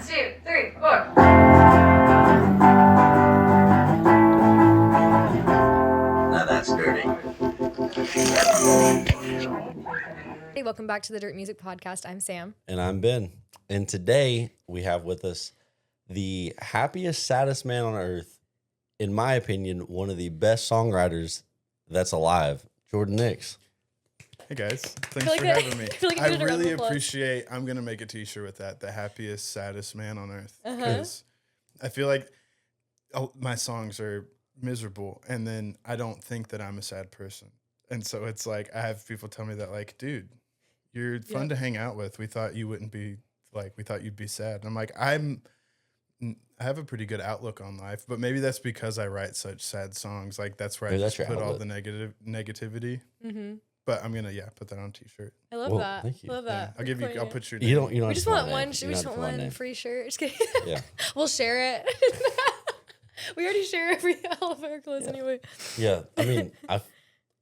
2, 3, 4. Now that's dirty. Hey, welcome back to the Dirt Music Podcast. I'm Sam. And I'm Ben. And today we have with us the happiest, saddest man on earth, in my opinion, one of the best songwriters that's alive, Jordan Nix. Hey guys, thanks for having me. I I really appreciate. I'm gonna make a T-shirt with that. The happiest, saddest man on earth. Because I feel like my songs are miserable, and then I don't think that I'm a sad person, and so it's like I have people tell me that, like, dude, you're fun to hang out with. We thought you wouldn't be like. We thought you'd be sad. And I'm like, I have a pretty good outlook on life, but maybe that's because I write such sad songs. Like that's where I just put all the negativity. Mm-hmm. But I'm gonna put that on a T-shirt. I love that. Thank you. Love that. I'll give you. I'll put your name. You don't. We just want one. We We just want one free shirt. Just kidding. Yeah. We'll share it. We already share all of our clothes anyway. Yeah. I mean,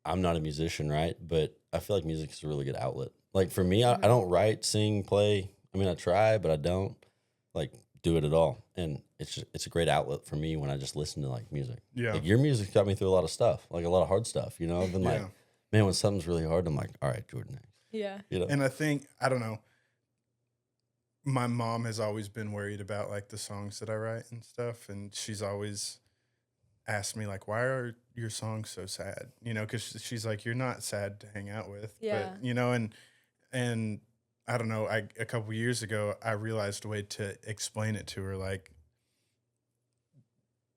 I'm not a musician, right? But I feel like music is a really good outlet. Like for me, I don't write, sing, play. I mean, I try, but I don't like do it at all. And it's a great outlet for me when I just listen to like music. Yeah. Like your music's got me through a lot of stuff, like a lot of hard stuff. You know, I've been like, man, when something's really hard, I'm like, all right, Jordan Nix. Yeah. You know? And I think, I don't know, my mom has always been worried about like the songs that I write and stuff. And she's always asked me like, why are your songs so sad? You know, because she's like, you're not sad to hang out with. Yeah. But, you know, and I don't know, a couple years ago, I realized a way to explain it to her. Like,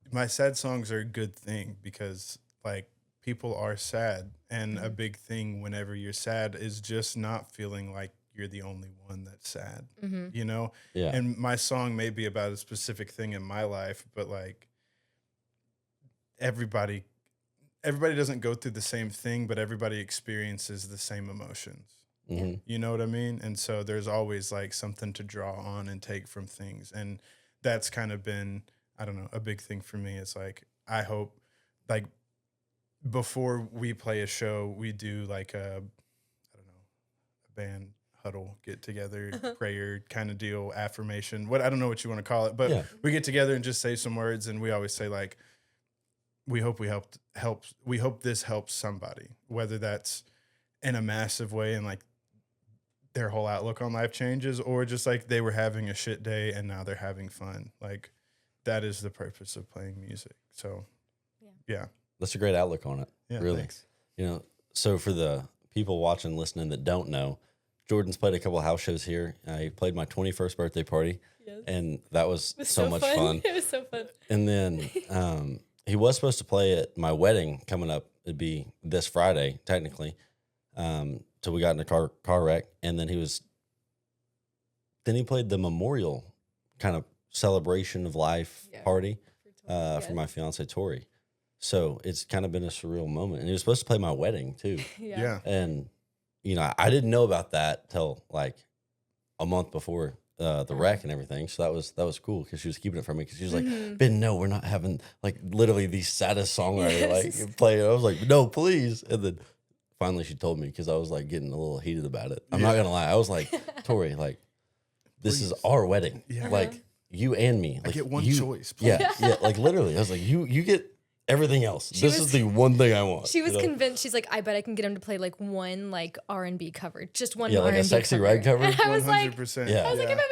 my sad songs are a good thing because like people are sad. And a big thing whenever you're sad is just not feeling like you're the only one that's sad, you know? Yeah. And my song may be about a specific thing in my life, but like everybody doesn't go through the same thing, but everybody experiences the same emotions. Mm-hmm. You know what I mean? And so there's always like something to draw on and take from things. And that's kind of been, I don't know, a big thing for me. It's like, I hope like before we play a show, we do like a band huddle, get together, prayer kind of deal, affirmation. I don't know what you want to call it, but we get together and just say some words. And we always say like, we hope this helps somebody, whether that's in a massive way and like their whole outlook on life changes, or just like they were having a shit day and now they're having fun. Like that is the purpose of playing music. So yeah. That's a great outlook on it. Yeah, really. thanks. You know, so for the people watching, listening that don't know, Jordan's played a couple of house shows here. He played my 21st birthday party, and that was so much fun. It was so fun. And then he was supposed to play at my wedding coming up. It'd be this Friday, technically. So we got in a car wreck, and then he played the memorial kind of celebration of life party for my fiance Tori. So it's kind of been a surreal moment. And he was supposed to play my wedding too. Yeah. And, you know, I didn't know about that till like a month before the wreck and everything. So that was cool because she was keeping it from me because she was like, Ben, no, we're not having like literally the saddest songwriter like play it. I was like, no, please. And then finally she told me because I was like getting a little heated about it. I'm not going to lie. I was like, Tori, like, this is our wedding. Yeah. Like, you and me. Like, I get one choice. Please. Yeah. Like, literally. I was like, you get everything else. This is the one thing I want. She was convinced. She's like, I bet I can get him to play like one like R&B cover, just one. Yeah, like R&B a Sexy cover. Red cover. And I was 100%. like, Yeah. I was like, I bet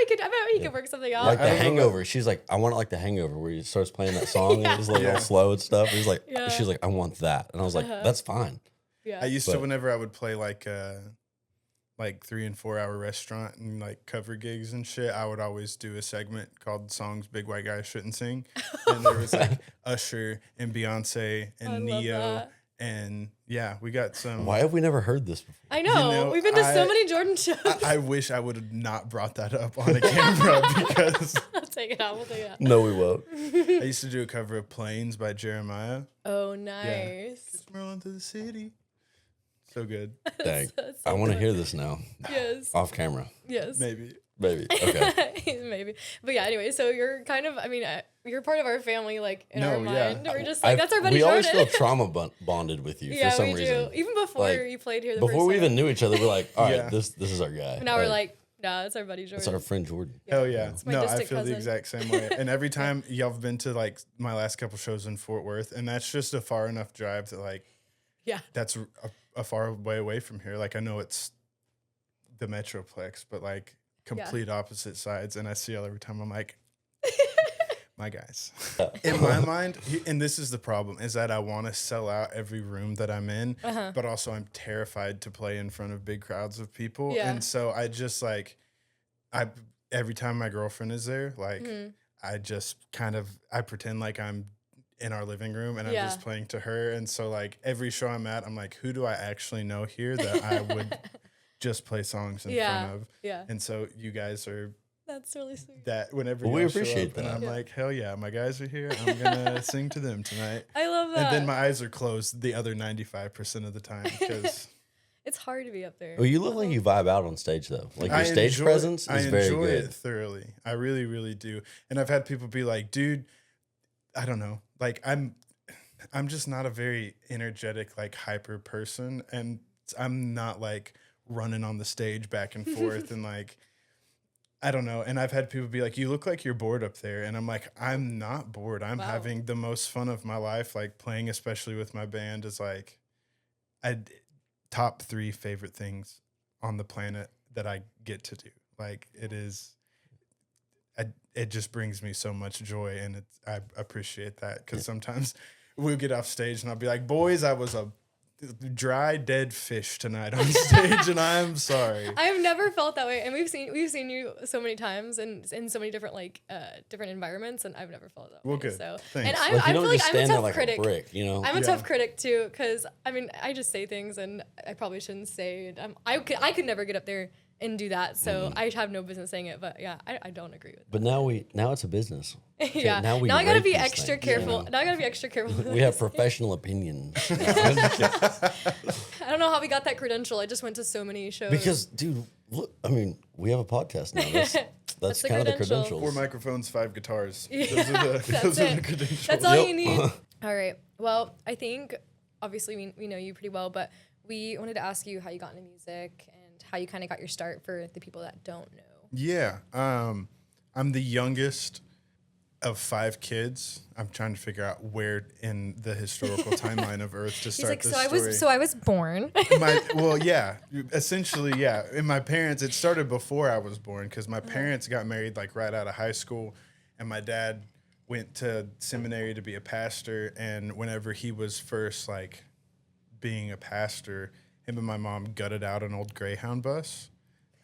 he could work something out. Like The Hangover. She's like, I want it like The Hangover, where he starts playing that song and it's like all slow and stuff. He's like, she's like, I want that, and I was like, that's fine. Yeah. I used to, whenever I would play like 3 and 4 hour restaurant and like cover gigs and shit, I would always do a segment called Songs Big White Guys Shouldn't Sing. And there was like Usher and Beyonce and Neo. And we got some. Why have we never heard this before? I know. You know, we've been to so many Jordan shows. I wish I would have not brought that up on a camera because I'll take it out. We'll take it out. No, we won't. I used to do a cover of Planes by Jeremiah. Oh, nice. It's rolling through the city. So good. Dang. So I want to hear this now. Yes. Off camera. Yes. Maybe. Okay. Maybe. But yeah, anyway, so you're kind of, I mean, you're part of our family, like, in our mind. We're just like, that's our buddy We Jordan. always feel trauma bonded with you for some reason. Even before Like, you played here the Before first we time. even knew each other, we're like, all right, this is our guy. Now we're like, Yeah, it's our buddy Jordan. It's our friend Jordan. Hell yeah. It's my No, I distant feel the cousin. exact same way. And every time y'all have been to like my last couple shows in Fort Worth, and that's just a far enough drive that like, Yeah. that's a far way away from here. Like I know it's the Metroplex, but like complete opposite sides. And I see y'all every time. I'm like, my guys. In my mind, and this is the problem, is that I want to sell out every room that I'm in, but also I'm terrified to play in front of big crowds of people. Yeah. And so I just like, every time my girlfriend is there, like I just I pretend like I'm in our living room and I'm just playing to her. And so like every show I'm at, I'm like, who do I actually know here that I would just play songs in front of? Yeah. And so you guys are That's really sweet. that whenever Well, we y'all show appreciate up, and that. I'm like, hell yeah, my guys are here. I'm gonna sing to them tonight. I love that. And then my eyes are closed the other 95% of the time because It's hard to be up there. Well, you look like you vibe out on stage though. Like your I stage enjoy- presence I is very enjoy good. it thoroughly. I really, really do. And I've had people be like, dude, I don't know. Like I'm just not a very energetic, like hyper person. And I'm not like running on the stage back and forth and like, I don't know. And I've had people be like, you look like you're bored up there. And I'm like, I'm not bored. I'm having the most fun of my life. Like playing, especially with my band, is like, top 3 favorite things on the planet that I get to do. Like it just brings me so much joy, and I appreciate that because sometimes we'll get off stage and I'll be like, boys, I was a dry dead fish tonight on stage, and I'm sorry. I've never felt that way, and we've seen you so many times and in so many different different environments, and I've never felt that way. Good. So, Thanks. and Like, you I don't feel like just I'm a stand there tough like critic. a brick, you know? I'm a tough critic too, because I mean I just say things and I probably shouldn't say it. I could never get up there and do that, so I have no business saying it. But yeah, I don't agree with that. But now it's a business. Okay, Yeah. Now I gotta rate be these extra things, you careful. know? Now I gotta be extra careful. with We have this. professional opinions. I don't know how we got that credential. I just went to so many shows. Because, dude, look, I mean, we have a podcast now. That's the kind of the credential. credentials. 4 microphones, 5 guitars. Yeah, Those are the that's it. credentials. That's all Yep. you need. All right. Well, I think obviously we know you pretty well, but we wanted to ask you how you got into music and how you kind of got your start for the people that don't know. Yeah. I'm the youngest of 5 kids. I'm trying to figure out where in the historical timeline of Earth to He's start like, this so story. I was born. Well, yeah, essentially, yeah. And my parents, it started before I was born because my parents got married like right out of high school, and my dad went to seminary to be a pastor. And whenever he was first like being a pastor, him and my mom gutted out an old Greyhound bus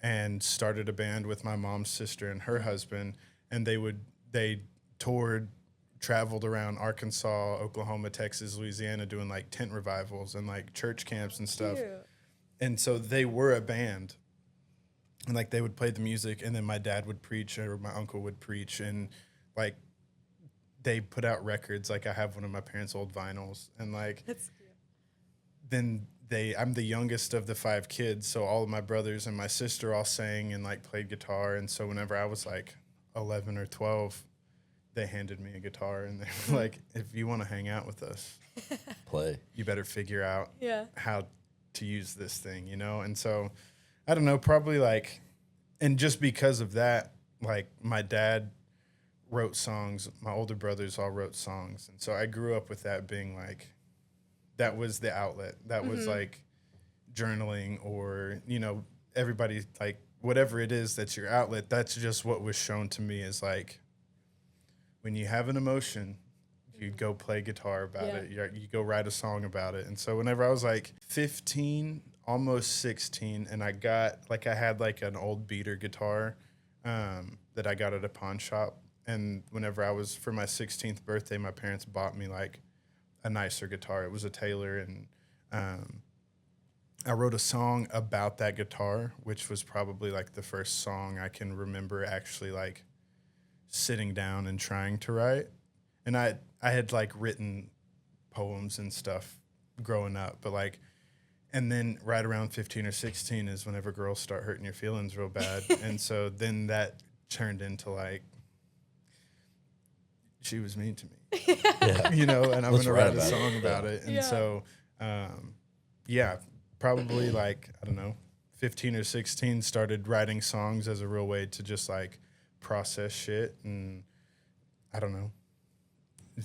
and started a band with my mom's sister and her husband, and they toured, traveled around Arkansas, Oklahoma, Texas, Louisiana, doing like tent revivals and like church camps and stuff. Cute. And so they were a band, and like they would play the music, and then my dad would preach or my uncle would preach, and like they put out records. Like I have one of my parents' old vinyls, and like That's cute. then I'm the youngest of the 5 kids, so all of my brothers and my sister all sang and like played guitar. And so whenever I was like 11 or 12, they handed me a guitar, and they were like, if you want to hang out with us, Play. you better figure out Yeah. how to use this thing, you know? And so I don't know, probably like, and just because of that, like my dad wrote songs, my older brothers all wrote songs. And so I grew up with that being like, that was the outlet. That was like journaling, or, you know, everybody, like whatever it is that's your outlet, that's just what was shown to me as like, when you have an emotion, you go play guitar about it. You go write a song about it. And so whenever I was like 15, almost 16, and I had like an old beater guitar that I got at a pawn shop. And whenever I was, for my 16th birthday, my parents bought me like a nicer guitar. It was a Taylor, and I wrote a song about that guitar, which was probably like the first song I can remember actually like sitting down and trying to write. And I had like written poems and stuff growing up, but like, and then right around 15 or 16 is whenever girls start hurting your feelings real bad. And so then that turned into like, she was mean to me, you know, and I'm going to write a song about it. And so, yeah, probably like, I don't know, 15 or 16, started writing songs as a real way to just like process shit. And I don't know.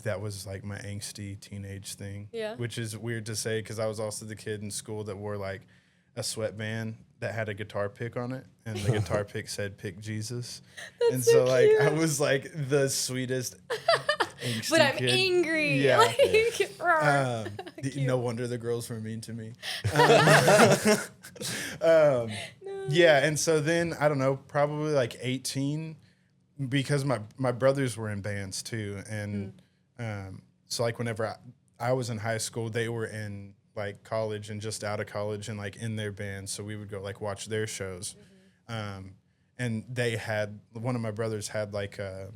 That was like my angsty teenage thing. Yeah. Which is weird to say because I was also the kid in school that wore like a sweatband that had a guitar pick on it. And the guitar pick said, "Pick Jesus." That's and so like cute. I was like the sweetest angsty But I'm kid. angry. Yeah. Like, roar. No wonder the girls were mean to me. No. Yeah, and so then I don't know, probably like 18, because my brothers were in bands too, and so like whenever I was in high school, they were in like college and just out of college and like in their bands, so we would go like watch their shows, and they had one of my brothers had like a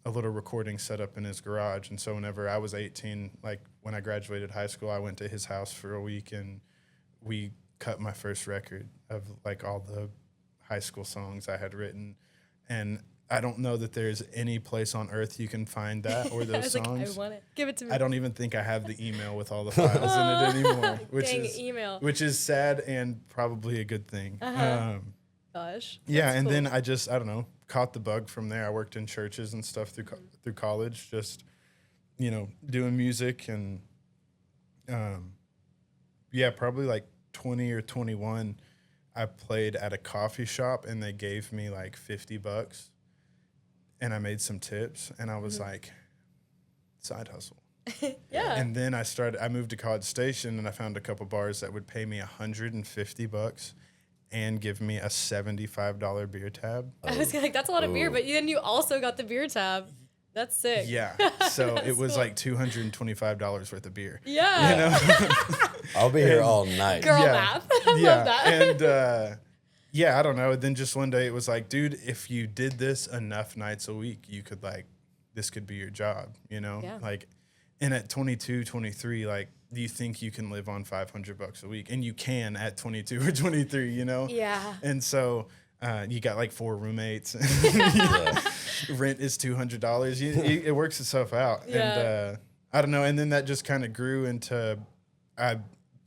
little recording set up in his garage, and so whenever I was 18, like when I graduated high school, I went to his house for a week and we cut my first record of like all the high school songs I had written. And I don't know that there's any place on earth you can find that or I those was songs. like, I want it. Give it to me. I don't even think I have the email with all the files in it anymore, Dang, email. which is sad and probably a good thing. Gosh. Yeah, That's and cool. then I don't know, caught the bug from there. I worked in churches and stuff through college, just, doing music. And probably like 20 or 21, I played at a coffee shop and they gave me like $50 and I made some tips and I was like, side hustle. Yeah. And then I moved to College Station and I found a couple bars that would pay me $150 and give me a $75 beer tab. I was like, that's a lot of beer, Ooh. but then you also got the beer tab. That's sick. Yeah. So it was cool. like $225 worth of beer. Yeah. I'll be here all night. Girl Yeah. math. I love that. And I don't know. Then just one day it was like, dude, if you did this enough nights a week, you could this could be your job, Yeah. And at 22, 23, do you think you can live on $500 a week? And you can at 22 or 23, Yeah. And so you got like 4 roommates. Rent is $200. It works itself out. Yeah. And I don't know. And then that just kind of grew into, I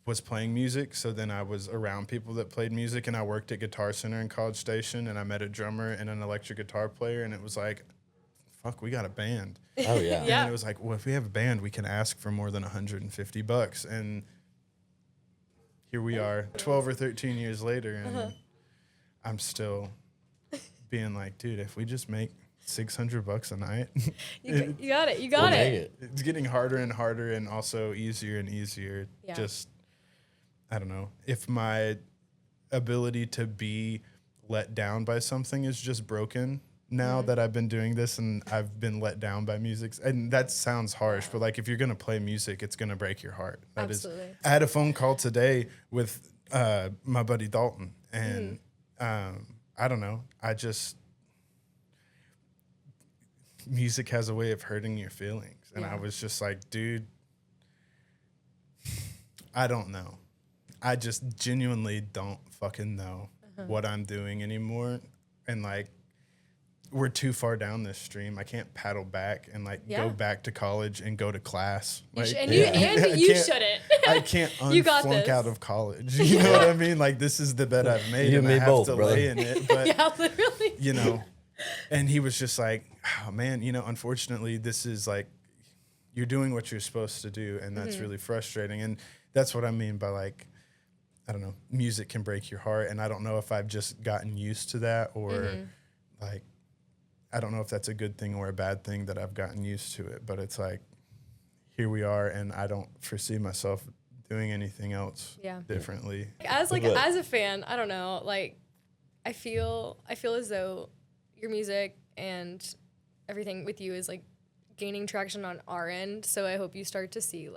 was playing music. So then I was around people that played music, and I worked at Guitar Center in College Station, and I met a drummer and an electric guitar player. And it was like, fuck, we got a band. Oh yeah. Yeah. And it was like, well, if we have a band, we can ask for more than $150. And here we are 12 or 13 years later. And I'm still being like, dude, if we just make $600 a night, You got it. You We'll got make it. it. it's getting harder and harder and also easier and easier. Yeah. Just, I don't know. If my ability to be let down by something is just broken now that I've been doing this and I've been let down by music. And that sounds harsh, but like if you're going to play music, it's going to break your heart. Absolutely. I had a phone call today with my buddy Dalton, and I don't know. Music has a way of hurting your feelings. And I was just like, dude, I don't know. I just genuinely don't fucking know what I'm doing anymore. And we're too far down this stream. I can't paddle back and go back to college and go to class. You sh- Like, and you can't- shouldn't. I can't You got unflunk this. out of college. You know what I mean? Like, this is the bed I've made, You and and I me have both, to brother. lay in it. But Yeah, literally. and he was just like, oh man, unfortunately, this is you're doing what you're supposed to do, and that's really frustrating. And that's what I mean by I don't know, music can break your heart, and I don't know if I've just gotten used to that, or I don't know if that's a good thing or a bad thing that I've gotten used to it. But it's here we are, and I don't foresee myself doing anything else differently. As a fan, I don't know, I feel as though your music and everything with you is gaining traction on our end. So I hope you start to see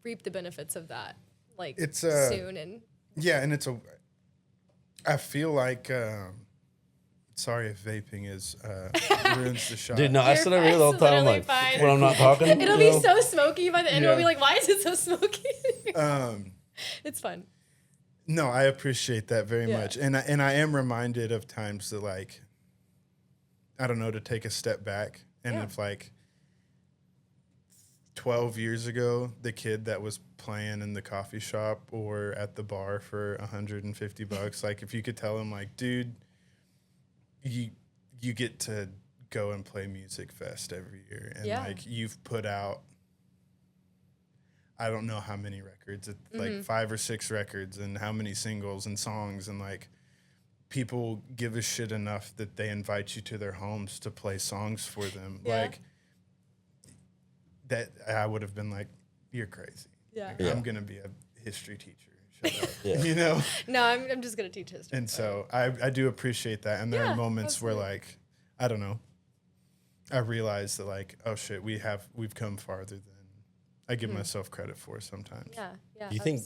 reap the benefits of that It's soon. And yeah, and I feel like sorry if vaping is ruins the shot. Dude, no, I You're sit over here the whole fine. time Literally like fine. when I'm not talking. it'll be so smoky by the end. We'll be Yeah. like, why is it so smoky? Um, It's fun. no, I appreciate that very Yeah. much, and I am reminded of times that I don't know, to take a step back and Yeah. if 12 years ago, the kid that was playing in the coffee shop or at the bar for $150, like if you could tell him like, dude, you get to go and play Music Fest every year, and like you've put out, I don't know how many records, like 5 or 6 records, and how many singles and songs, and like people give a shit enough that they invite you to their homes to play songs for them. Like that, I would have been like, you're crazy. Like, I'm gonna be a history teacher. Shut up. You know? No, I'm just gonna teach history. And so I do appreciate that. And there are moments where like, I don't know, I realize that like, oh shit, we've come farther than I give myself credit for sometimes. Yeah. Do you think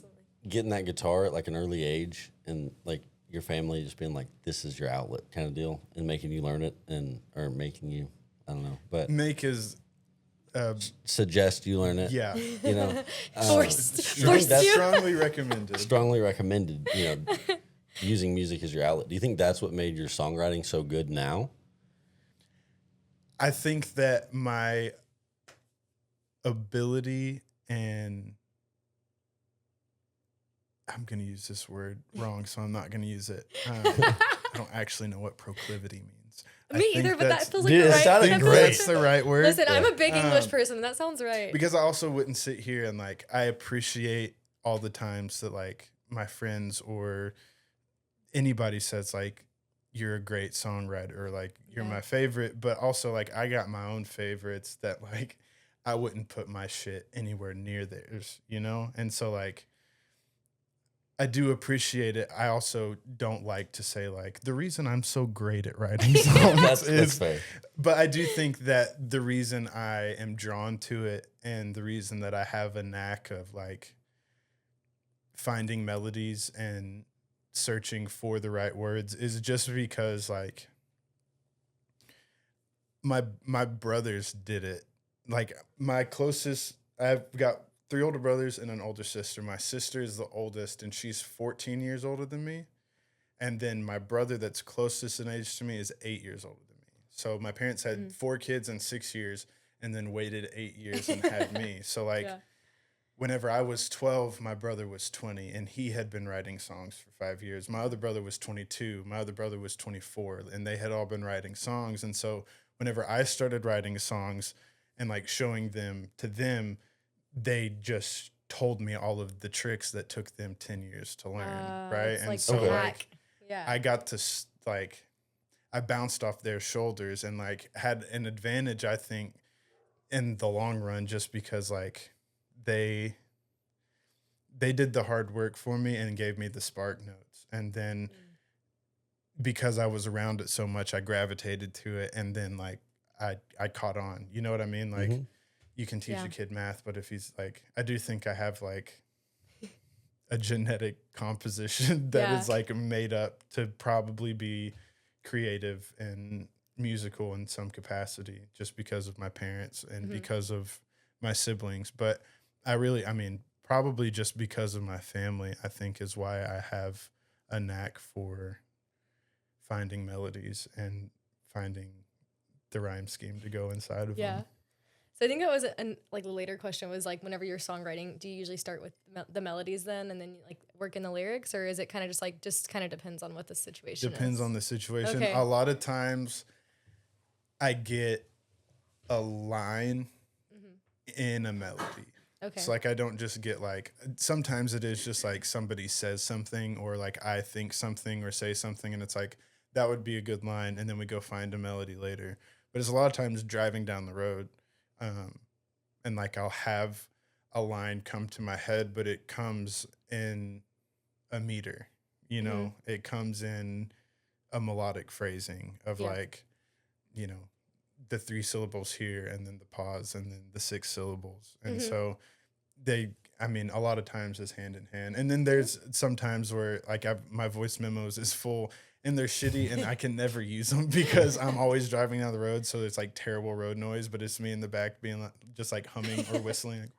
getting that guitar at like an early age and like your family just being like, this is your outlet kind of deal, and making you learn it, or making you, I don't know, but make is suggest you learn it. Yeah. You know, strongly recommended. Strongly recommended. You know, using music as your outlet. Do you think that's what made your songwriting so good now? I think that my ability, and I'm going to use this word wrong, so I'm not going to use it. I don't actually know what proclivity means. Me either, but that feels like Dude, the it right. sounded That great. feels That's the right word. Listen, I'm a big English person. That sounds right. Because I also wouldn't sit here and like, I appreciate all the times that like my friends or anybody says like, you're a great songwriter, or like you're my favorite, but also like I got my own favorites that like I wouldn't put my shit anywhere near theirs, you know? And so like I do appreciate it. I also don't like to say like the reason I'm so great at writing songs That's fair. But I do think that the reason I am drawn to it, and the reason that I have a knack of like finding melodies and searching for the right words, is just because like my brothers did it. Like my closest, I've got 3 older brothers and an older sister. My sister is the oldest, and she's 14 years older than me. And then my brother that's closest in age to me is 8 years older than me. So my parents had 4 kids in 6 years, and then waited 8 years and had me. So like whenever I was 12, my brother was 20, and he had been writing songs for 5 years. My other brother was 22. My other brother was 24, and they had all been writing songs. And so whenever I started writing songs and like showing them to them, they just told me all of the tricks that took them 10 years to learn, right? It's And like so like I got to like, I bounced off their shoulders and like had an advantage, I think, in the long run, just because like they did the hard work for me and gave me the spark notes. And then because I was around it so much, I gravitated to it, and then like I caught on. You know what I mean? Like you can teach a kid math, but if he's like, I do think I have like a genetic composition that is like made up to probably be creative and musical in some capacity, just because of my parents and because of my siblings. But I mean, probably just because of my family, I think is why I have a knack for finding melodies and finding the rhyme scheme to go inside of them. So I think that was like the later question was like, whenever you're songwriting, do you usually start with the melodies then, and then you like work in the lyrics, or is it kind of just like kind of depends on what the situation Depends is? on the situation. Okay. A lot of times I get a line in a melody. Okay. So like I don't just get like, sometimes it is just like somebody says something, or like I think something or say something, and it's like that would be a good line, and then we go find a melody later. But it's a lot of times driving down the road, and like I'll have a line come to my head, but it comes in a meter, you know, it comes in a melodic phrasing of like, you know, the 3 syllables here, and then the pause, and then the 6 syllables. And so I mean, a lot of times is hand in hand. And then there's some times where like my voice memos is full and they're shitty, and I can never use them because I'm always driving down the road. So it's like terrible road noise, but it's me in the back being like, just like humming or whistling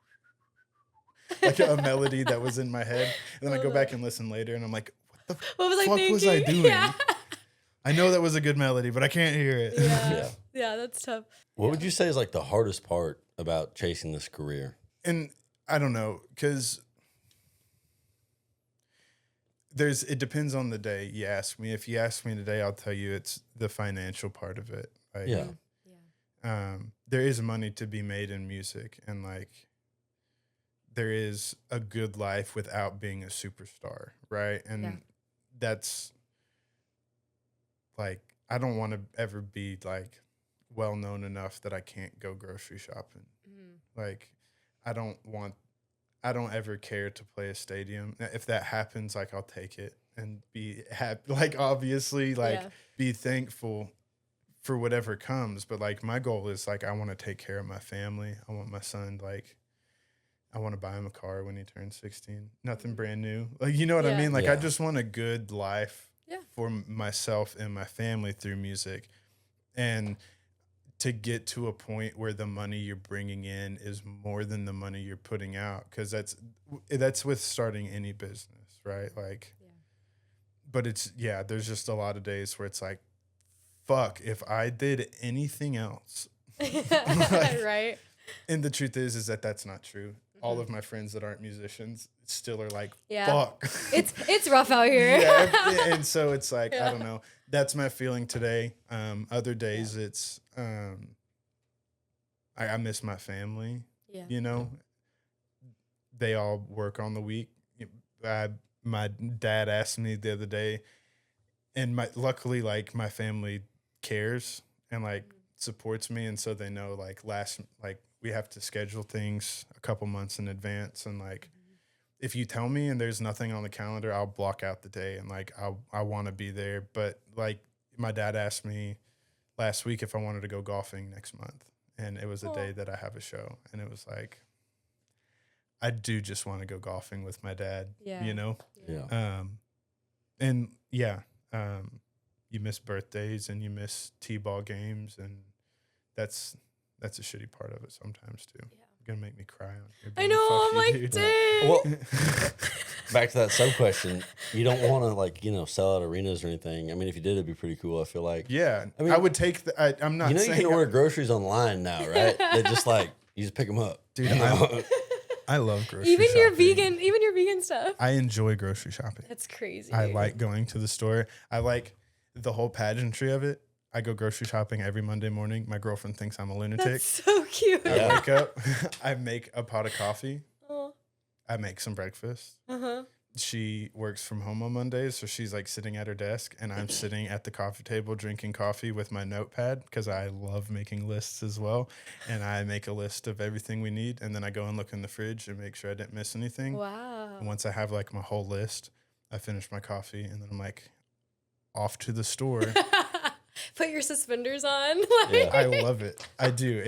like a melody that was in my head. And then I go back and listen later, and I'm like, what the fuck was I doing? I know that was a good melody, but I can't hear it. Yeah. Yeah, that's tough. What would you say is like the hardest part about chasing this career? And I don't know, because it depends on the day you ask me. If you ask me today, I'll tell you it's the financial part of it. Like, Yeah. there is money to be made in music, and like there is a good life without being a superstar, right? And that's like, I don't want to ever be like well known enough that I can't go grocery shopping. Like, I don't ever care to play a stadium. If that happens, like, I'll take it and be happy. Like, obviously, like, be thankful for whatever comes. But like, my goal is like, I want to take care of my family. I want my son, like, I want to buy him a car when he turns 16. Nothing brand new. Like, you know what I mean? Like, I just want a good life for myself and my family through music. And to get to a point where the money you're bringing in is more than the money you're putting out. Cause that's with starting any business, right? Like, but there's just a lot of days where it's like, fuck, if I did anything else. Like, right. And the truth is that that's not true. All of my friends that aren't musicians still are like, Yeah. fuck. It's rough out here. And so it's like, I don't know. That's my feeling today. Other days it's, I miss my family. Yeah. You know, they all work on the week. My dad asked me the other day, and luckily, like, my family cares and like supports me, and so they know like we have to schedule things a couple months in advance, and like if you tell me and there's nothing on the calendar, I'll block out the day, and like I want to be there. But like, my dad asked me last week if I wanted to go golfing next month, and it was a day that I have a show, and it was like, I do just want to go golfing with my dad. You know. And you miss birthdays and you miss t-ball games, and that's a shitty part of it sometimes too. You're gonna make me cry on here. I know. I'm like, dude. dang. Well, back to that sub question. You don't want to, like, sell out arenas or anything. I mean, if you did, it'd be pretty cool. I feel like. Yeah, I mean, I would take I'm not. You know, you saying can order groceries online now, right? They just like you just pick them up, dude. I love grocery even shopping. your vegan stuff. I enjoy grocery shopping. That's crazy. I like going to the store. I like the whole pageantry of it. I go grocery shopping every Monday morning. My girlfriend thinks I'm a lunatic. That's so cute. I wake up, I make a pot of coffee. Oh. I make some breakfast. Uh-huh. She works from home on Mondays, so she's like sitting at her desk, and I'm sitting at the coffee table drinking coffee with my notepad, because I love making lists as well. And I make a list of everything we need, and then I go and look in the fridge and make sure I didn't miss anything. Wow. And once I have like my whole list, I finish my coffee, and then I'm like off to the store. Put your suspenders on. I love it. I do. I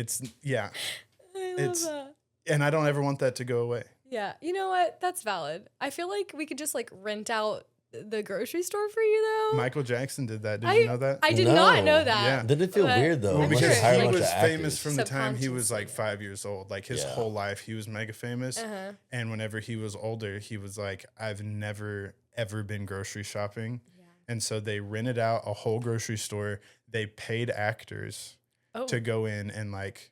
love that. And I don't ever want that to go away. Yeah. You know what? That's valid. I feel like we could just like rent out the grocery store for you though. Michael Jackson did that. Did you know that? I did not know that. Yeah. Did it feel But- weird though? Well, I'm because sure. he Like, was famous from the time he was like Subconsciously. 5 years old. Like his Yeah. whole life, he was mega famous. Uh-huh. And whenever he was older, he was like, I've never, ever been grocery shopping. Yeah. And so they rented out a whole grocery store. They paid actors to go in and like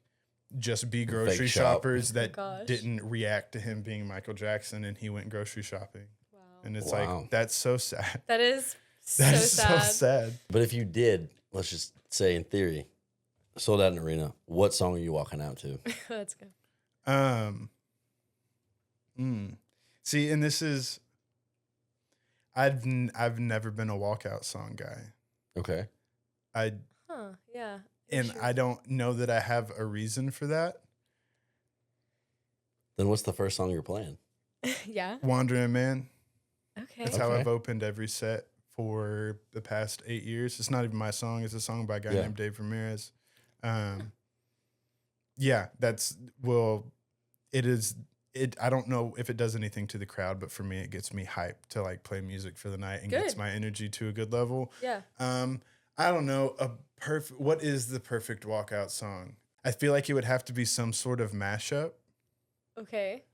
just be grocery shop. shoppers that gosh. didn't react to him being Michael Jackson, and he went grocery shopping. Wow. And it's Wow. like, that's so sad. That is so That is sad. so sad. But if you did, let's just say in theory, sold out an arena, what song are you walking out to? Let's go. See, and this is, I've never been a walkout song guy. Okay. Yeah. And I don't know that I have a reason for that. Then what's the first song you're playing? Yeah. Wandering Man. Okay. That's how Okay. I've opened every set for the past 8 years. It's not even my song. It's a song by a guy named Dave Ramirez. Yeah, it is. I don't know if it does anything to the crowd, but for me, it gets me hyped to like play music for the night and gets Good. my energy to a good level. Yeah. I don't know what is the perfect walkout song? I feel like it would have to be some sort of mashup. Okay.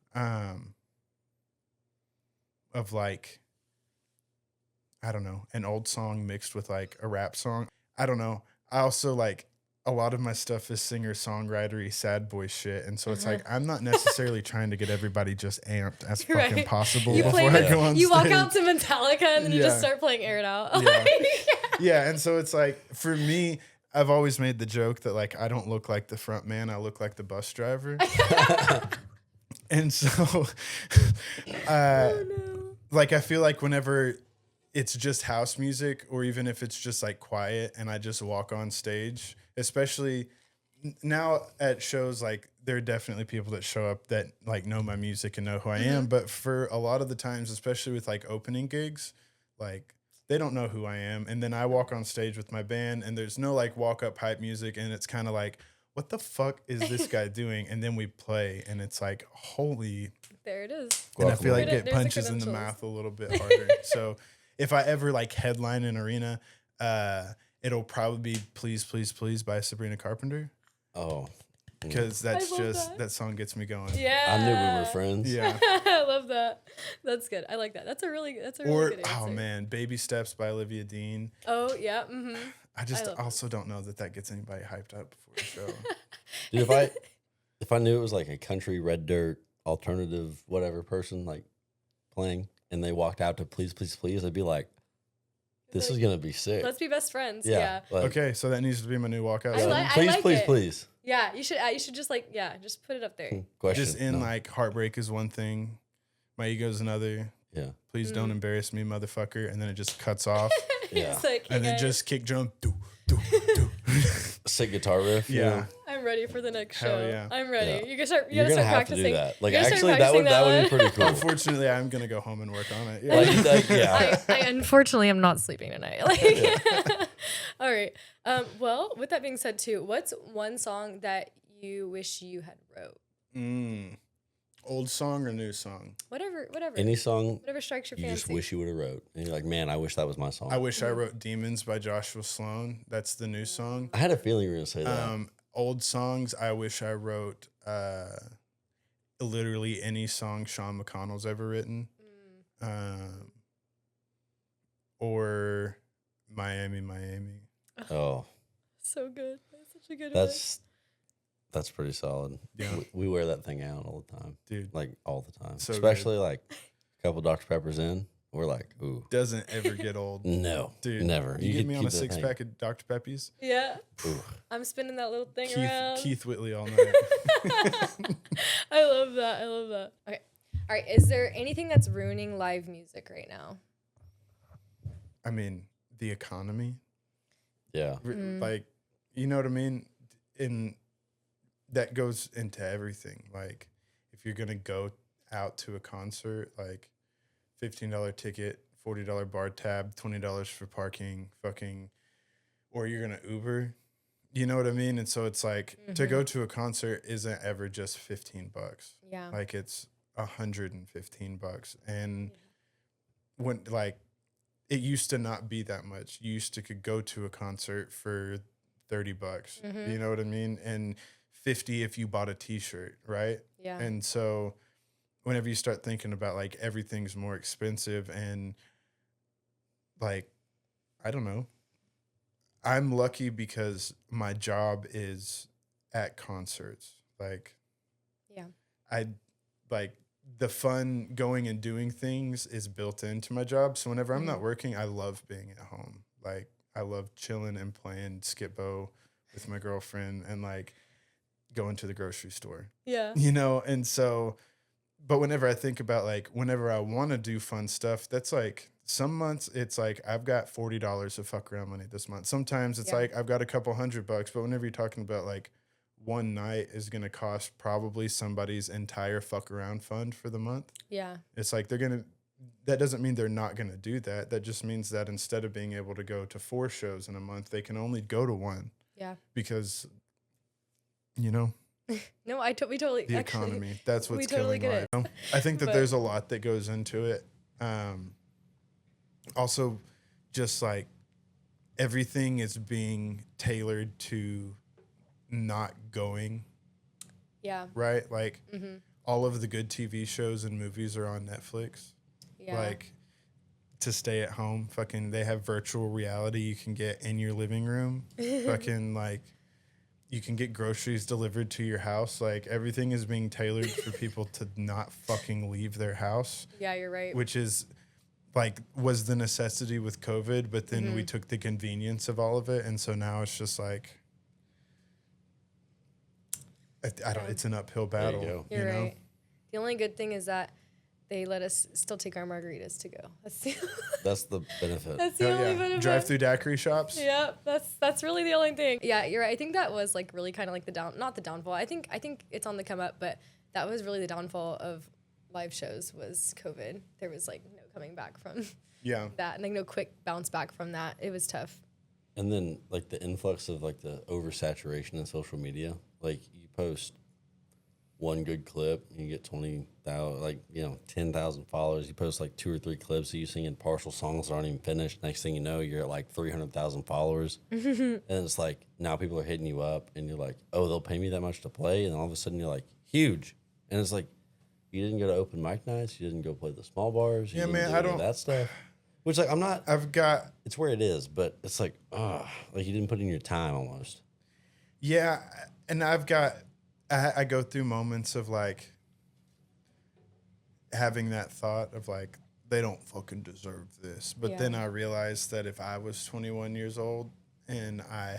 Of like, I don't know, an old song mixed with like a rap song. I don't know. I also like a lot of my stuff is singer-songwritery sad boy shit. And so it's like, I'm not necessarily trying to get everybody just amped as fucking Right. possible You before play, I go on you stage. walk out to Metallica and then you just Yeah. start playing Air It Out. Yeah. Yeah, and so it's like, for me, I've always made the joke that like I don't look like the front man, I look like the bus driver. And so like I feel like whenever it's just house music, or even if it's just like quiet and I just walk on stage, especially now at shows, like there are definitely people that show up that like know my music and know who I am. But for a lot of the times, especially with like opening gigs, like they don't know who I am. And then I walk on stage with my band and there's no like walk up hype music. And it's kind of like, what the fuck is this guy doing? And then we play and it's like, holy. There it is. And I feel like There's it the punches in the credentials. mouth a little bit harder. So if I ever like headline an arena, it'll probably be Please, Please, Please by Sabrina Carpenter. Oh, Because that's love just, that. that song gets me going. Yeah. I knew we were friends. Yeah. I love that. That's good. I like that. That's a really good answer. Oh man, Baby Steps by Olivia Dean. Oh, yeah. Mm-hmm. I just love also don't know that gets anybody hyped up before the show. Dude, if I knew it was like a country red dirt alternative whatever person like playing, and they walked out to Please, Please, Please, I'd be like, this is gonna be sick. Let's be best friends. yeah. Yeah. Like, Okay, so that needs to be my new walkout I song. like- please, please, it. please. Yeah. You should just like, just put it up there. Question. Just in No. like heartbreak is one thing, my ego's another. Yeah. Please don't embarrass me, motherfucker. And then it just cuts off. Yeah. It's like, hey And then guys, just kick drum. Do, do, do. Sick guitar riff. you Yeah. know? I'm ready for the next Hell show. yeah. I'm ready. Yeah. You can start. You You're gotta gonna start have to practicing. do that. Like You gotta start actually, that would practicing be pretty cool. Unfortunately, I'm gonna go home and work on it. Yeah. Like, yeah. I unfortunately am not sleeping tonight. All right. Well, with that being said, too, what's one song that you wish you had wrote? Old song or new song? Whatever. Any song Whatever strikes your you fancy. just wish you would have wrote, and you're like, man, I wish that was my song. I wish I wrote Demons by Joshua Sloan. That's the new song. I had a feeling you were gonna say that. Old songs, I wish I wrote literally any song Sean McConnell's ever written. Or Miami, Miami. Oh, So good. That's such a good that's pretty solid. Yeah. We wear that thing out all the time, Dude, like all the time. So Especially like a couple Dr Peppers in, we're like, ooh, doesn't ever get old. no, Dude, never. You get could me on a keep that thing. 6-pack of Dr. Peppies? one. Yeah. Ooh. I'm spinning that little thing around. Keith Whitley all night. I love that. Okay. All right. Is there anything that's ruining live music right now? I mean, the economy. Yeah, Like, you know what I mean? And that goes into everything. Like, if you're going to go out to a concert, like $15 ticket, $40 bar tab, $20 for parking, fucking, or you're going to Uber, you know what I mean? And so it's like to go to a concert isn't ever just $15. Yeah. Like it's $115. And when like it used to not be that much. You used to could go to a concert for $30. You know what I mean? And 50 if you bought a t-shirt, right? Yeah. And so whenever you start thinking about like everything's more expensive and like, I don't know. I'm lucky because my job is at concerts. Like, Yeah. I like the fun going and doing things is built into my job. So whenever I'm not working, I love being at home. Like I love chilling and playing skip-bo with my girlfriend and like going to the grocery store, Yeah. you know? And so, but whenever I think about like, whenever I want to do fun stuff, that's like some months it's like, I've got $40 of fuck around money this month. Sometimes it's Yeah. like, I've got a couple $100, but whenever you're talking about like one night is going to cost probably somebody's entire fuck around fund for the month. Yeah. It's like that doesn't mean they're not going to do that. That just means that instead of being able to go to 4 shows in a month, they can only go to 1 Yeah. because, you know, No, we totally the actually, economy. That's what's we totally killing get life. I think that But- there's a lot that goes into it. Also, just like everything is being tailored to not going, Yeah. right? Like all of the good TV shows and movies are on Netflix. Yeah. Like to stay at home, fucking they have virtual reality you can get in your living room. Fucking like you can get groceries delivered to your house. Like everything is being tailored for people to not fucking leave their house. Yeah, you're right. Which is like was the necessity with COVID, but then we took the convenience of all of it, and so now it's just like I don't. It's an uphill battle. There you go. You're you know? right. The only good thing is that they let us still take our margaritas to go. That's the benefit. That's the Hell only yeah. benefit. Drive-through daiquiri shops. Yeah, that's really the only thing. Yeah, you're right. I think that was like really kind of like not the downfall. I think it's on the come up, but that was really the downfall of live shows was COVID. There was like no coming back from that, and like no quick bounce back from that. It was tough. And then like the influx of like the oversaturation in social media. Like you post one good clip, you get 20,000, like 10,000 followers. You post like 2 or 3 clips of you singing partial songs that aren't even finished. Next thing you know, you're at like 300,000 followers, and it's like now people are hitting you up, and you're like, oh, they'll pay me that much to play, and all of a sudden you're like huge, and it's like you didn't go to open mic nights, you didn't go play the small bars, you didn't do any of that stuff. Which like it's where it is, but it's like like you didn't put in your time almost. Yeah, and I go through moments of like having that thought of like they don't fucking deserve this, but then I realized that if I was 21 years old and I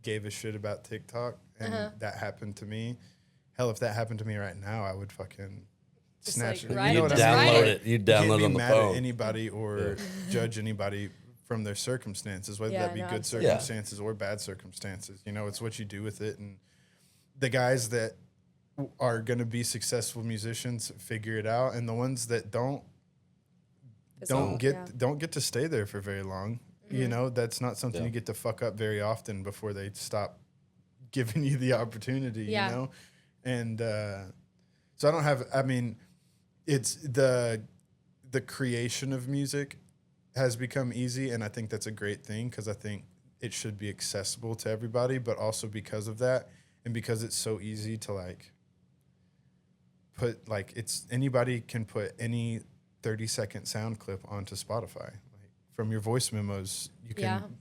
gave a shit about TikTok and that happened to me, hell, if that happened to me right now, I would fucking snatch like, it. right? You know You'd what I mean? download it. You'd download it on the mad phone. at anybody or judge anybody from their circumstances, whether that be good absolutely. circumstances or bad circumstances. You know, it's what you do with it. And the guys that are going to be successful musicians figure it out, and the ones that don't get to stay there for very long. You know, that's not something you get to fuck up very often before they stop giving you the opportunity. You know, and so I don't have. I mean, it's the creation of music has become easy, and I think that's a great thing because I think it should be accessible to everybody. But also because of that, and because it's so easy to like put like anybody can put any 30-second sound clip onto Spotify, like from your voice memos you can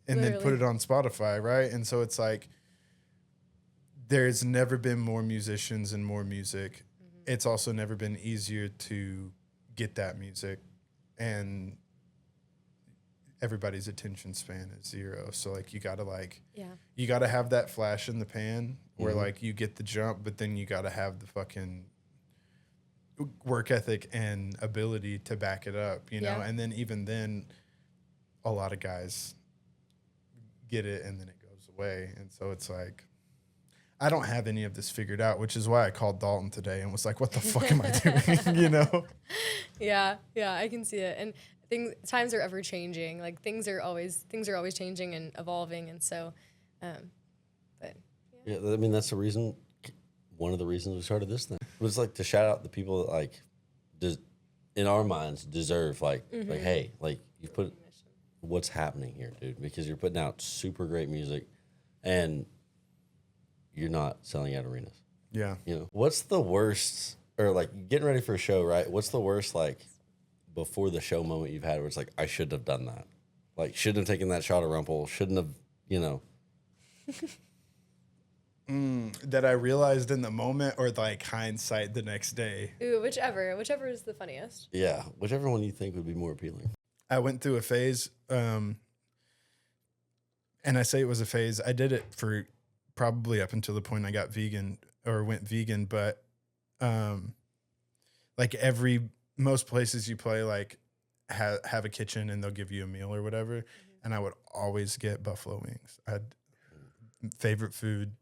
and then put it on Spotify, right? And so it's like there's never been more musicians and more music. It's also never been easier to get that music, and everybody's attention span is 0. So like you gotta have that flash in the pan where like you get the jump, but then you gotta have the fucking work ethic and ability to back it up, you know? And then even then a lot of guys get it and then it goes away. And so it's like, I don't have any of this figured out, which is why I called Dalton today and was like, what the fuck am I doing? You know? Yeah, I can see it. And times are ever changing. Like things are always changing and evolving. And so, but yeah, I mean, that's the reason. One of the reasons we started this thing was like to shout out the people that like, in our minds, deserve like hey, like you put what's happening here, dude, because you're putting out super great music, and you're not selling out arenas. Yeah. You know, what's the worst, or like getting ready for a show, right? What's the worst like before the show moment you've had where it's like I shouldn't have done that, like shouldn't have taken that shot of Rumpel, shouldn't have, you know. That I realized in the moment, or like hindsight the next day? Ooh, whichever is the funniest. Yeah, whichever one you think would be more appealing. I went through a phase, and I say it was a phase. I did it for probably up until the point I got vegan or went vegan, but like most places you play like have a kitchen and they'll give you a meal or whatever, and I would always get buffalo wings. Favorite food.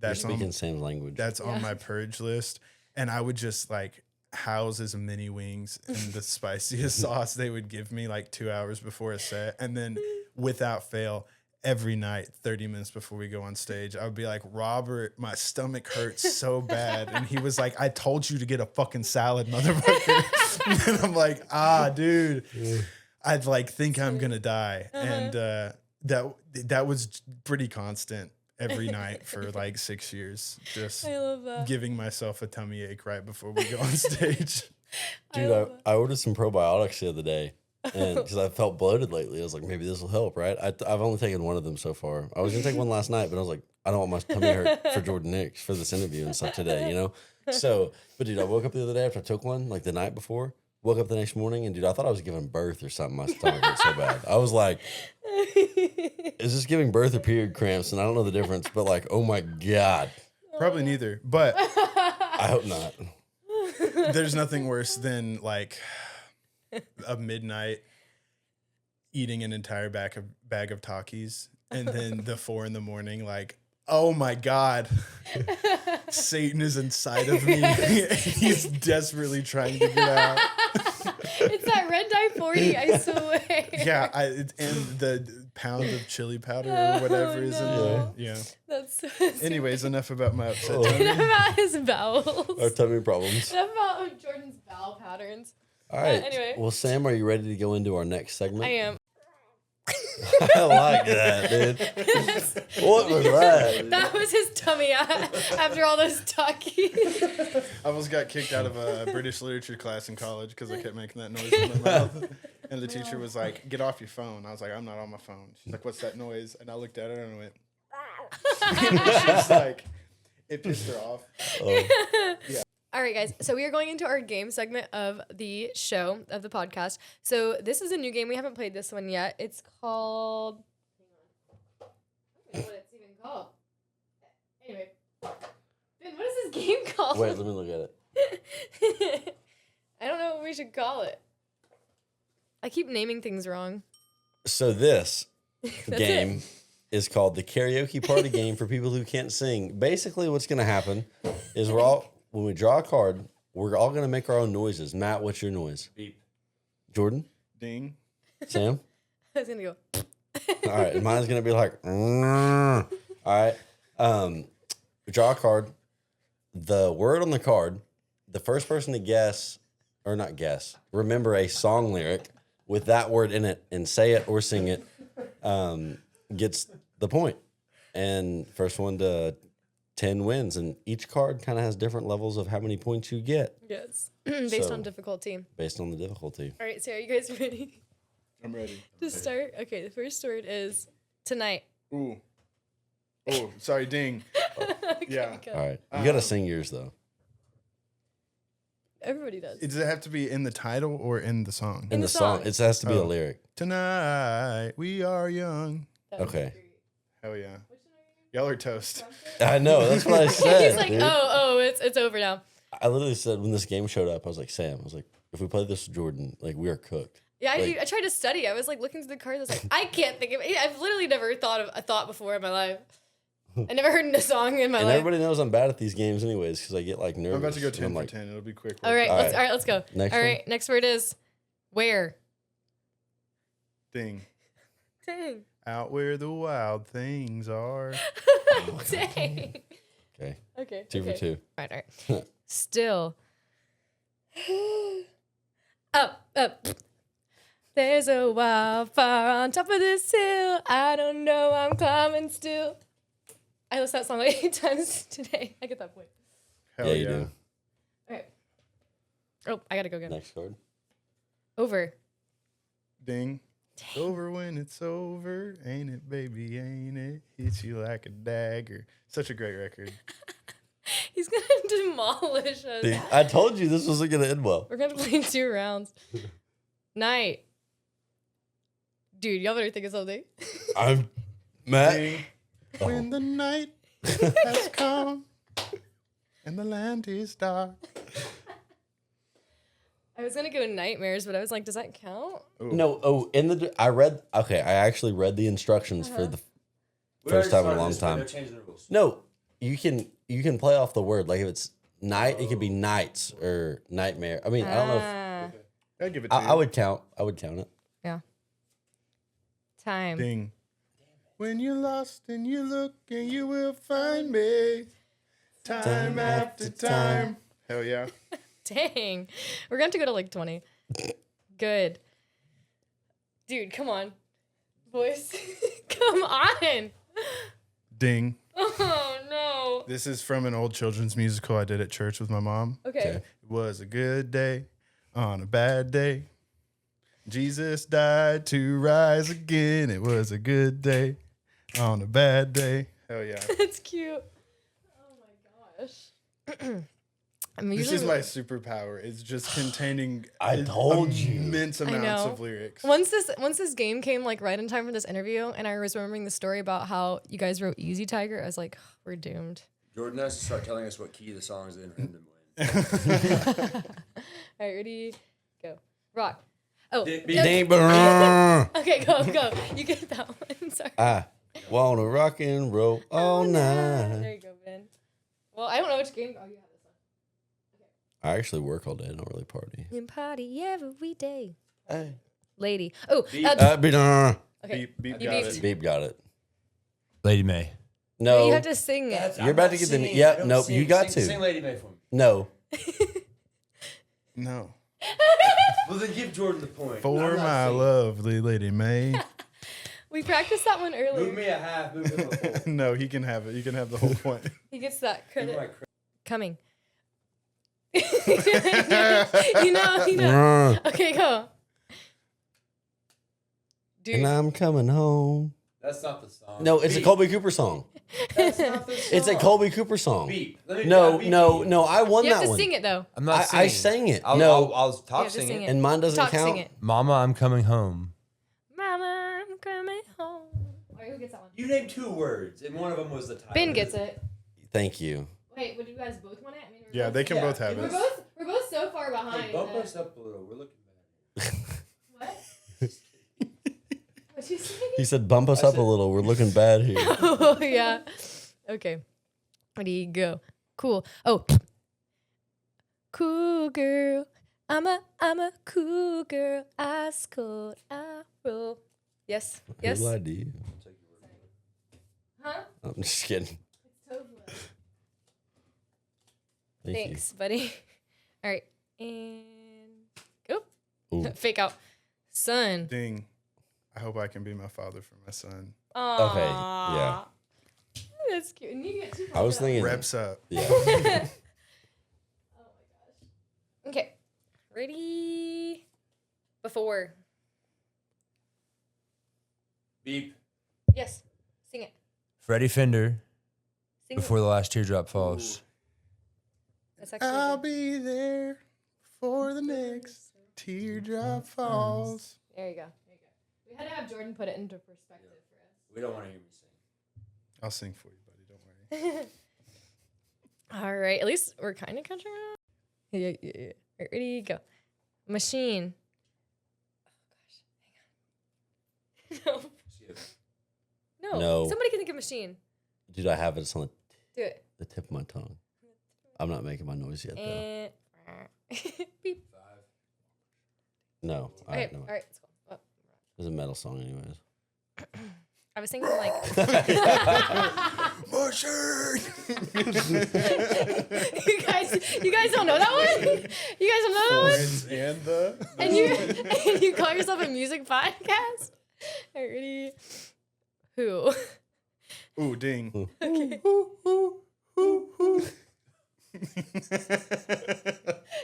That's You're speaking same language. That's on my purge list. And I would just like house as many wings and the spiciest sauce they would give me like 2 hours before a set. And then without fail, every night, 30 minutes before we go on stage, I would be like, Robert, my stomach hurts so bad. And he was like, I told you to get a fucking salad, motherfucker. And I'm like, dude, I'd like think I'm going to die. And that was pretty constant. Every night for like 6 years, just I love that. giving myself a tummy ache right before we go on stage. Dude, I ordered some probiotics the other day, and because I felt bloated lately, I was like, maybe this will help, right? I've only taken one of them so far. I was gonna take one last night, but I was like, I don't want my tummy hurt for Jordan Nicks for this interview and stuff today, you know? So, but dude, I woke up the other day after I took one, like the night before, woke up the next morning, and dude, I thought I was giving birth or something. My stomach hurt so bad. I was like, is this giving birth or period cramps? And I don't know the difference, but like, oh my God. Probably neither, but I hope not. there's nothing worse than like a midnight eating an entire bag of Takis, and then the 4 a.m, like, oh my God, Satan is inside of me. He's desperately trying to get out. It's that red dye 40, I swear. Yeah, and the pound of chili powder or whatever is in there. Yeah. That's so Anyways, enough about my upset Oh. tummy. Enough about his bowels. Our tummy problems. Enough about Jordan's bowel patterns. All right. Anyway. Well, Sam, are you ready to go into our next segment? I am. I like that, dude. What was that? That was his tummy after all those Takis. I almost got kicked out of a British literature class in college because I kept making that noise in my mouth. And the teacher was like, "Get off your phone." I was like, "I'm not on my phone." She's like, "What's that noise?" And I looked at her and I went, she's like, it pissed her off. Oh. All right, guys. So we are going into our game segment of the show, of the podcast. So this is a new game. We haven't played this one yet. It's called... I don't know what it's even called. Anyway. Ben, what is this game called? Wait, let me look at it. I don't know what we should call it. I keep naming things wrong. So this That's game is called the karaoke party game for people who can't sing. Basically, what's going to happen is when we draw a card, we're all going to make our own noises. Matt, what's your noise? Beep. Jordan? Ding. Sam? I was going to go... All right, and mine's going to be like, all right. We draw a card. The word on the card, the first person to remember a song lyric with that word in it and say it or sing it, gets the point. And first one to 10 wins. And each card kind of has different levels of how many points you get. Yes. Based So- on difficulty. Based on the difficulty. All right, so are you guys ready I'm ready. to start? Okay, the first word is tonight. Ooh. Oh, sorry, ding. Okay, Yeah. go. All right. You got to sing yours, though. Everybody does. Does it have to be in the title or in the song? In the the song. song. It has to be a Oh. lyric. Tonight we are young. That was Okay. great. Hell yeah. Y'all are toast. I know. That's what I said. He's like, dude. oh, it's over now. I literally said when this game showed up, I was like, Sam, I was like, if we play this with Jordan, like, we are cooked. Yeah, Like- I tried to study. I was like looking through the cards. I was like, I can't think of it. I've literally never thought of a thought before in my life. I never heard a song in my And life. everybody knows I'm bad at these games anyways because I get like nervous. I'm about to go and 10 I'm for like, 10. It'll be quick. All right, All let's right. let's go. Next All one. right, next word is where. Ding. Dang. Out where the wild things are. Dang. Okay. Okay. Two okay. for two. All right. Still. Up. There's a wildfire on top of this hill. I don't know, I'm climbing still. I listened to that song like 8 times today. I get that point. Hell Yeah, yeah. you do. All right. Oh, I gotta go again. Next card. Over. Ding. Over when it's over, ain't it, baby, ain't it? Hits you like a dagger. Such a great record. He's gonna demolish us. Dude, I told you this wasn't going to end well. We're gonna play 2 rounds. Night. Dude, y'all better think of something. I'm Matt. Ding. Oh. When the night has come and the land is dark. I was gonna go nightmares, but I was like, does that count? Ooh. No, I actually read the instructions for the first time in a long time. Change the rules. No, you can play off the word. Like if it's night, it could be nights or nightmare. I mean, I don't know if Ah, I'd give it to you. I would count it. yeah. Time. Ding. When you're lost and you look and you will find me. Time after time. Hell yeah. Dang. We're going to go to like 20. Good. Dude, come on. Boys. Come on. Ding. Oh, no. This is from an old children's musical I did at church with my mom. Okay. Okay. It was a good day on a bad day. Jesus died to rise again. It was a good day on a bad day. Hell yeah. That's cute. Oh my gosh. I'm This usually is my superpower. It's just containing I told you. immense I amounts know. of lyrics. once this game came like right in time for this interview, and I was remembering the story about how you guys wrote Easy Tiger. I was like, we're doomed. Jordan has to start telling us what key the song's in for him to win. All right, ready, go. Rock. Oh, Beep, yeah. Ding, brr. Okay, go. You get that one. Sorry. I wanna rock and roll all There night. you go, Ben. Well, I don't know which game. Oh, you have this one. I actually work all day. I don't really party. And party every day. Hey. Lady. Oh, Beep. Beep, okay. Beep You got beeped. it. beep got it. Lady May. No. You have to sing it. You're about to get the. Yep. Nope. You got to. Sing Lady May for me. No. No. Well, then give Jordan the point. For my lovely Lady May. We practiced that one Move earlier. me a half, move him a full. No, he can have it. You can have the whole point. He gets that Give credit. my credit. Coming. you know. And Okay, go. Dude. I'm coming home. That's not the song. No, it's a Beep. Colby Cooper song. That's not the song. It's a Colby Cooper song. Beep. Let me No, beep, no, beep. no. I won You that have to one. sing it though. I'm not I singing. sang it. I'll No. top have to sing sing it. it. And mine doesn't Talk, count. sing it. Mama, I'm coming home. Mama, I'm coming home. All right, who gets that one? You named 2 words, and one of them was the title. Ben gets it. Thank you. Wait, would you guys both want it? I mean, we're Yeah, both, they can Yeah. both have We're it. both so far behind. Hey, bump that- us up a little. We're looking bad. What? What'd you say? He said, "Bump us I up said- a little. We're looking bad here." Oh yeah. Okay. Ready, go. Cool. Oh. Cool girl. I'm a cool girl. Ice cold. I roll. Yes. Yes. Who lied to you? Huh? I'm just kidding. Thank Thanks, buddy. All right. And go. Ooh. Fake out. Son. Ding. I hope I can be my father for my son. Aww. Okay, yeah. That's cute. And you get 2 I was points for that. thinking. Reps up. Yeah. Oh my gosh. Okay. Ready? Before. Beep. Yes. Sing it. Freddie Fender, Sing Before it. the Last Teardrop Falls. That's actually I'll good. be there for the next teardrop falls. There you go. We had to have Jordan put it into perspective for We don't want to hear me sing. I'll sing for you, buddy. Don't worry. us. All right. At least we're kind of catching up. Yeah. Right, ready? Go. Machine. Oh, gosh. Skip. No. No. Somebody can think of machine. Dude, I have it. It's on Do it. the tip of my tongue. I'm not making my noise yet, though. And beep. 5. No. Okay. No. All right. Let's go. Oh. It's a metal song, anyways. I was thinking like. you guys don't know that one? You guys don't know that one? Friends and the. And you call yourself a music podcast? All right, ready? Who? Ooh, ding. Okay.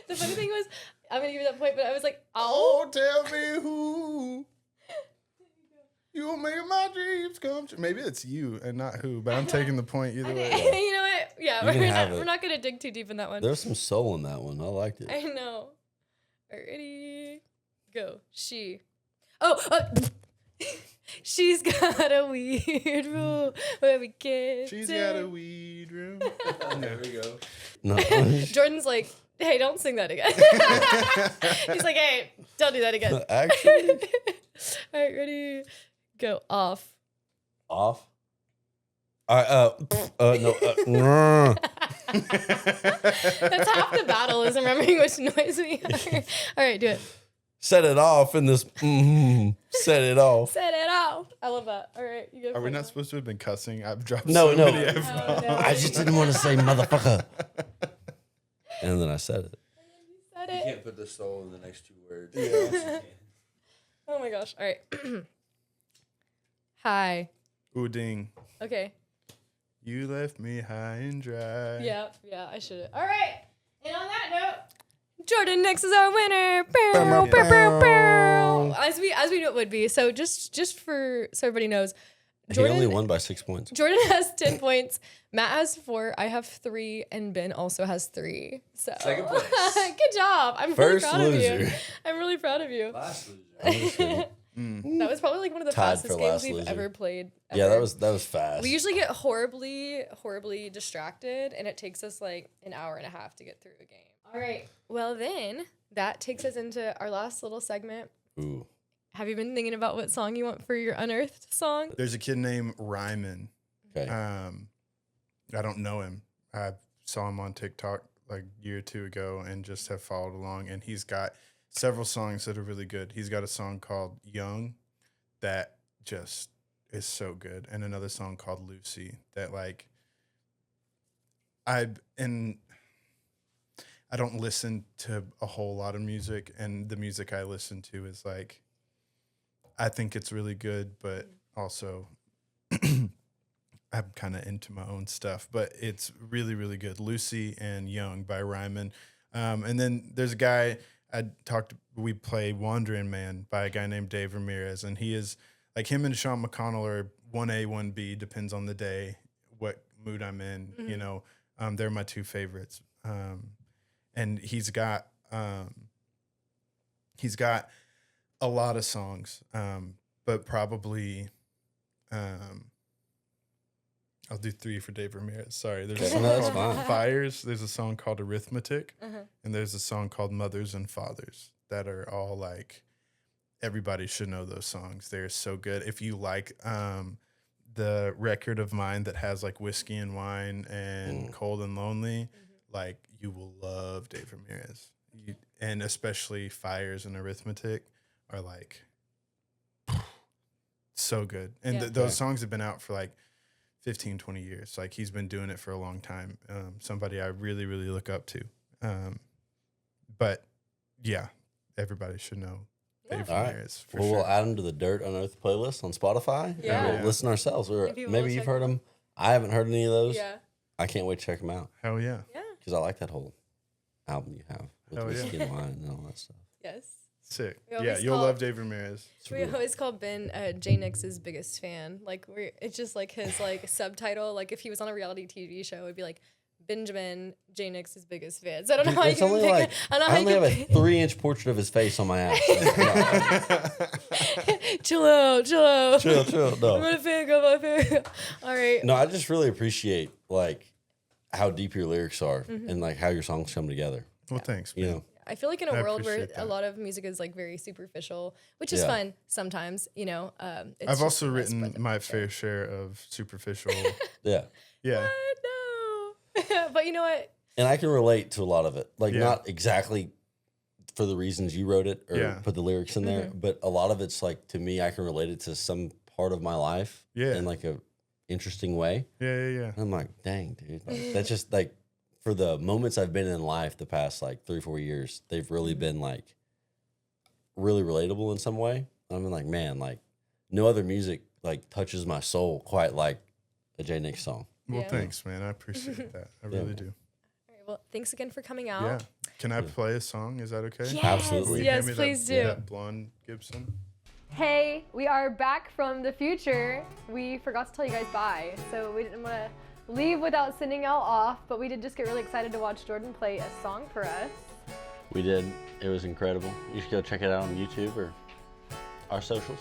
The funny thing was, I'm gonna give you that point, but I was like, Oh, tell me who. You'll make my dreams come true. Maybe it's you and not who, but I'm taking the point either way. you know what? Yeah, You can have we're it. not gonna dig too deep in that one. There's some soul in that one. I liked it. I know. All right, ready? Go. She. Oh, she's got a weird rule where we can't. She's say- got a weed room. There we go. No. Jordan's like, hey, don't sing that again. He's like, hey, don't do that again. Actually, All right, ready? Go. Off. off. All right. No. That's half the battle is remembering which noise we are. All right, do it. Set it off in this. Set it off. Set it off. I love that. All right, you go. Are we not supposed to have been cussing? I've dropped No, so no. many F Oh, no. I just didn't want to say motherfucker. And then I said it. Said You it. can't put the soul in the next 2 words. Yeah. Yes, you can. Oh my gosh. All right. Hi. Ooh, ding. Okay. You left me high and dry. Yeah, I should. All right. And on that note, Jordan next is our winner. Bow, bow, bow, bow. As we knew it would be. So just so everybody knows, He only won by 6 points. Jordan has 10 points. Matt has 4. I have 3, and Ben also has 3. So Second place. good job. I'm First really proud of you. loser. I'm really proud of you. Last loser. I'm just kidding. That was probably like one of the Tied fastest for games last we've loser. ever played. Yeah, ever. that was fast. We usually get horribly distracted, and it takes us like an hour and a half to get through a game. All right. Well, then that takes us into our last little segment. Ooh. Have you been thinking about what song you want for your unearthed song? There's a kid named Ryman. Okay. I don't know him. I saw him on TikTok like a year or two ago and just have followed along. And he's got several songs that are really good. He's got a song called Young that just is so good, and another song called Lucy that like I don't listen to a whole lot of music, and the music I listen to is like I think it's really good, but also I'm kind of into my own stuff, but it's really, really good. Lucy and Young by Ryman. And then there's a guy we play Wandering Man by a guy named Dave Ramirez, and he is like him and Sean McConnell are 1A, 1B, depends on the day, what mood I'm in, you know. They're my two favorites. And he's got a lot of songs, but probably I'll do 3 for Dave Ramirez. Sorry. There's a song No, that's called fine. Fires. There's a song called Arithmetic. And there's a song called Mothers and Fathers that are all like, everybody should know those songs. They're so good. If you like the record of mine that has like Whiskey and Wine and Cold and Lonely, like you will love Dave Ramirez. And especially Fires and Arithmetic are like so good. And Yeah. those songs have been out for like 15, 20 years. Like he's been doing it for a long time. Somebody I really, really look up to. But yeah, everybody should know Dave All right. Ramirez for Well, sure. we'll add them to the Dirt Unearthed playlist on Spotify. Yeah. And we'll listen ourselves. Or Maybe we'll maybe you've check heard them them. I haven't heard any of those. Yeah. I can't wait to check them out Hell yeah. Yeah. because I like that whole album you have with Hell yeah. Whiskey and Wine and all that stuff. Yes. Sick. We Yeah, always you'll call- love Dave Ramirez. We always call Ben J Nix's biggest fan. Like it's just like his like subtitle. Like if he was on a reality TV show, it'd be like Benjamin J Nix's biggest fan. So I don't know how you It's can only pick like, I don't know how I you only have can a 3-inch portrait of his face on my app. chill out. chill. I'm No. gonna fangirl my fangirl. All right. No, I just really appreciate like how deep your lyrics are and like how your songs come together. Well, thanks. You man. know, I feel like in a I world where appreciate a that. lot of music is like very superficial, which is Yeah. fun sometimes, you know. It's I've just also nice written to put them my out there. fair share of superficial. yeah. Yeah. No. But you know what? And I can relate to a lot of it. Like Yeah. not exactly for the reasons you wrote it or Yeah. put the lyrics in there, but a lot of it's like to me I can relate it to some part of my life Yeah. in like a interesting way. Yeah. And I'm like, dang, dude. Like, that's just like for the moments I've been in life the past like 3-4 years, they've really been like really relatable in some way. I'm like, man, like no other music like touches my soul quite like a J Nick song. Well, Yeah. thanks, man. I appreciate that. I really do. All right, well, thanks again for coming out. Yeah. Can I play a song? Is that okay? Yes, Absolutely. Will you yes, hand me please that, do. That blonde Gibson. Hey, we are back from the future. We forgot to tell you guys bye, so we didn't want to leave without sending y'all off, but we did just get really excited to watch Jordan play a song for us. We did. It was incredible. You should go check it out on YouTube or our socials.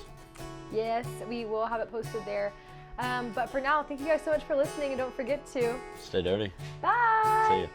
Yes, we will have it posted there. But for now, thank you guys so much for listening, and don't forget to Stay dirty. bye. See ya.